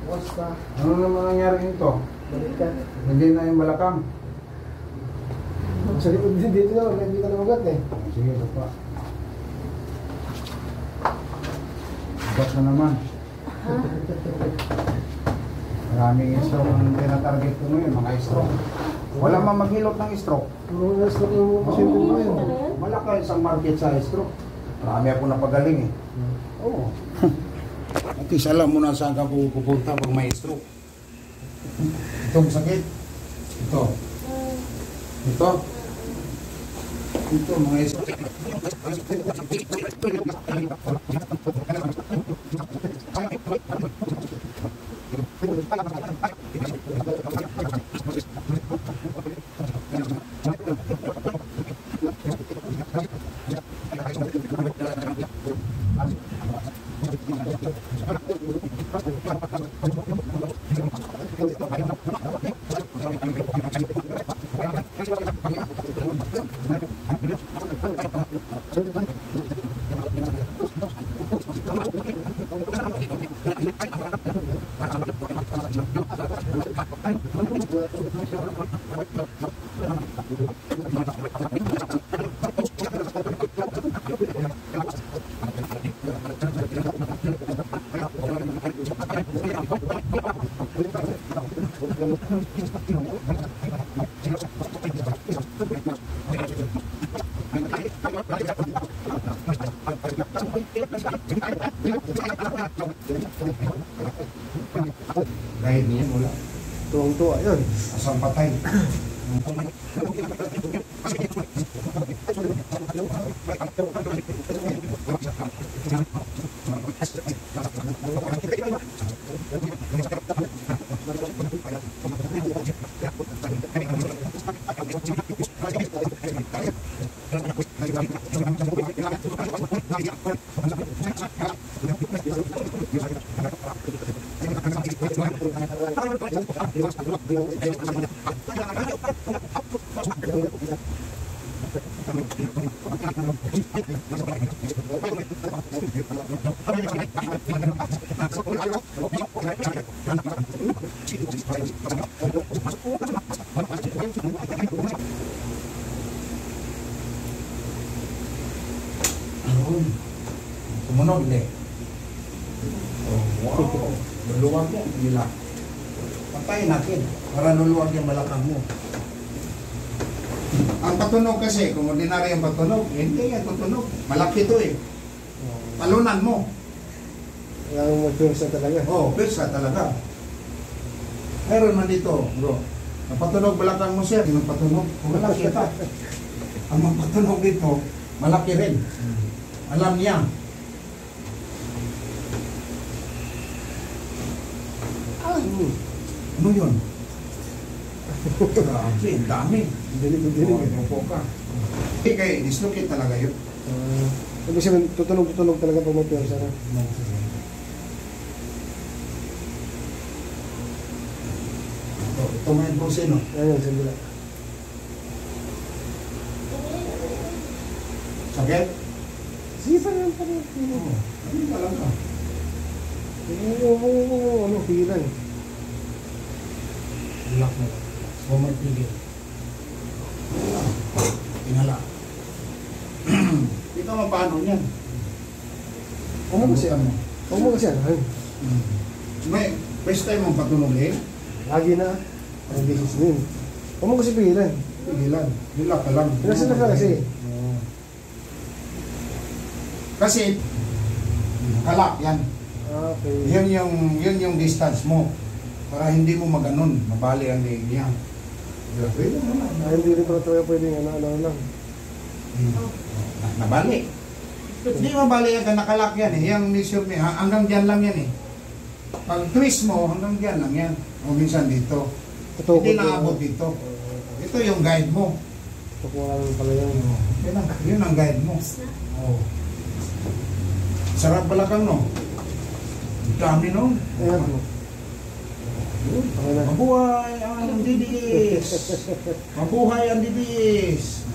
Basta. Ano naman nangyari nito? Balikan. Hindi na yung balakang. Sa likod din dito na, hindi ka na magat eh. Sige, ito pa. Ba't na naman? Maraming stroke ang tinatarget ko ngayon, mga stroke. Wala mang maghilot ng stroke. Mga stroke ng mga pasyente mo ngayon. Malaki isang market sa stroke. Marami ako napagaling eh. Oo. At least alam mo na saan ka pupunta pag may stroke. Itong sakit. Ito. Ito. Ito mga stroke. Kahit niya mula. Tuwang-tuwa yun. Asang patay. Tumunog hindi. Oh, wow. Luluwag yan. Gila. Patayin natin para luluwag yung balakang mo. Ang patunog kasi, kung ordinary yung patunog, hindi yan tutunog. Malaki ito eh. Talunan mo. Kailangan mag-pursa talaga. Oo, pirsa talaga. Meron man dito, bro. Napatunog balakang mo siya, yung patunog. Malaki ito. Ang magpatunog dito, malaki rin. Alam niya. Ano yun? Grabe, ang dami. Dinig. Opo ka. Kaya dislocate talaga yun. Ibig sabihin, tutunog talaga pag may pursa na. Ito nga yung pusino. Ayan, sandila. Sakit? Sige pa yan pa rin. Oo. Ano talaga? Ano, pigilan. Lock mo. Huwag magpigil. Tingala. Ito mo paano yan? Huwag mo kasi. Ano? Huwag mo kasi. May first time mong patunogin? Lagi na. Ang bisis din. Huwag mo kasi pigilan. Pigilan. Nilak ka lang. Pinasa na ka kasi. Kasi, kalak yan. Okay. Yun yung distance mo. Para hindi mo maganon. Mabali ang leg niya. Pwede mo na. Hindi rin pala pwedeng ano lang. Nabali. Hindi mabali yan. Nakalak yan eh. Yung measure mo. Hanggang dyan lang yan eh. Pag twist mo, hanggang dyan lang yan. O minsan dito. Hindi naabot dito. Ito yung guide mo. Tukuha lang pala yun. Yun ang guide mo. Oh. Sarap balakang no? Ang dami no? Ayan mo. Mabuhay ang DDS! Mabuhay ang DDS!